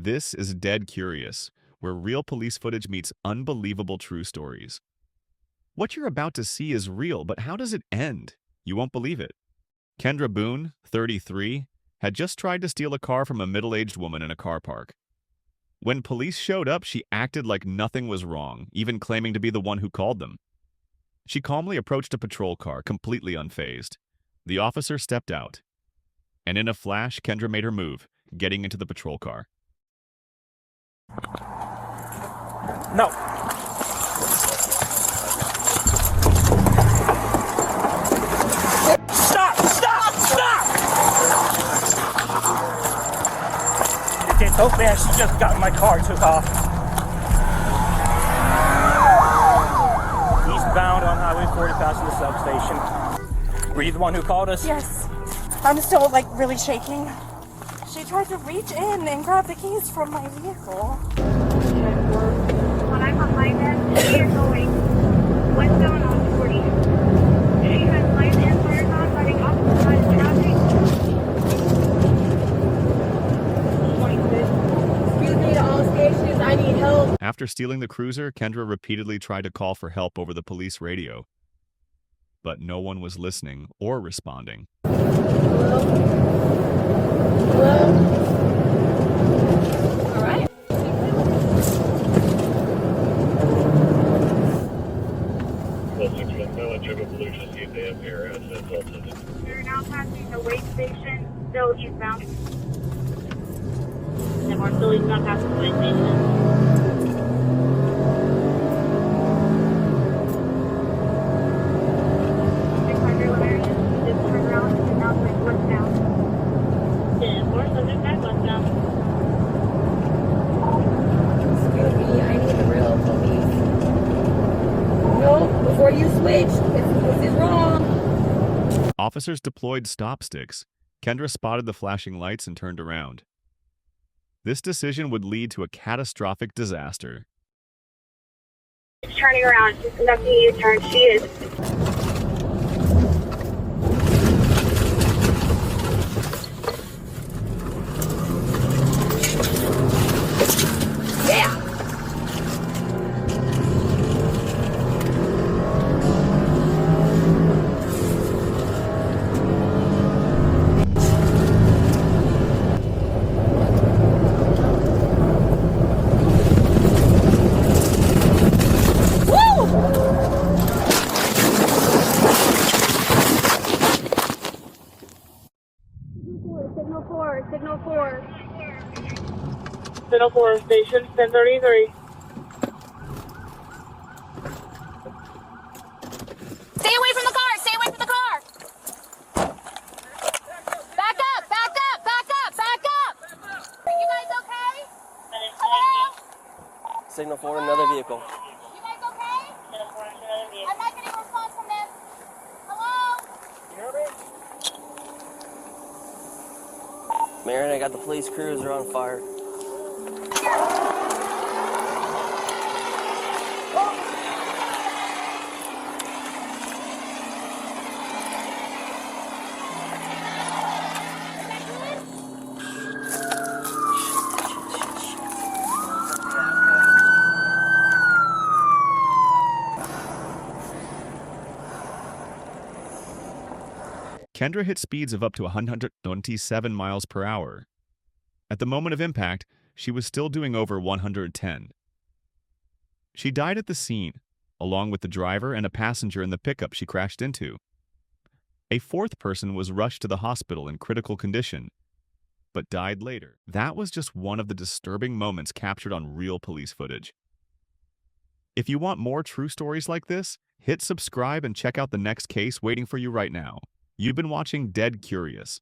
This is Dead Curious, where real police footage meets unbelievable true stories. What you're about to see is real, but how does it end? You won't believe it. Kendra Boon, 33, had just tried to steal a car from a middle-aged woman in a car park. When police showed up, she acted like nothing was wrong, even claiming to be the one who called them. She calmly approached a patrol car, completely unfazed. The officer stepped out, and in a flash, Kendra made her move, getting into the patrol car. No. Stop! Stop! Stop! It did so fast, she just got in my car and took off. Eastbound on Highway 40 past the substation. Were you the one who called us? Yes. I'm still, really shaking. She tried to reach in and grab the keys from my vehicle. When I'm behind them, she is going westbound on 40. She has lights and fires on, letting off the side of traffic. Excuse me to all stations, I need help. After stealing the cruiser, Kendra repeatedly tried to call for help over the police radio. But no one was listening or responding. Hello? Hello? All right. We're now passing the weigh station, still eastbound. And we're still eastbound past the weigh station. 600 Lemurian, just turn around and now it's westbound. 4 subject back westbound. Excuse me, I need the real police. No, before you switch, this is wrong. Officers deployed stop sticks. Kendra spotted the flashing lights and turned around. This decision would lead to a catastrophic disaster. She's turning around. She's conducting a U-turn. She is. Yeah. Signal 4, signal 4. Signal 4 station, 1033. Stay away from the car! Stay away from the car! Back up! Back up! Back up! Back up! Are you guys okay? Hello? Signal for another vehicle. You guys okay? I'm not getting a response from them. Hello? Marin, I got the police cruiser on fire. Kendra hit speeds of up to 127 miles per hour. At the moment of impact, she was still doing over 110. She died at the scene, along with the driver and a passenger in the pickup she crashed into. A fourth person was rushed to the hospital in critical condition, but died later. That was just one of the disturbing moments captured on real police footage. If you want more true stories like this, hit subscribe and check out the next case waiting for you right now. You've been watching Dead Curious.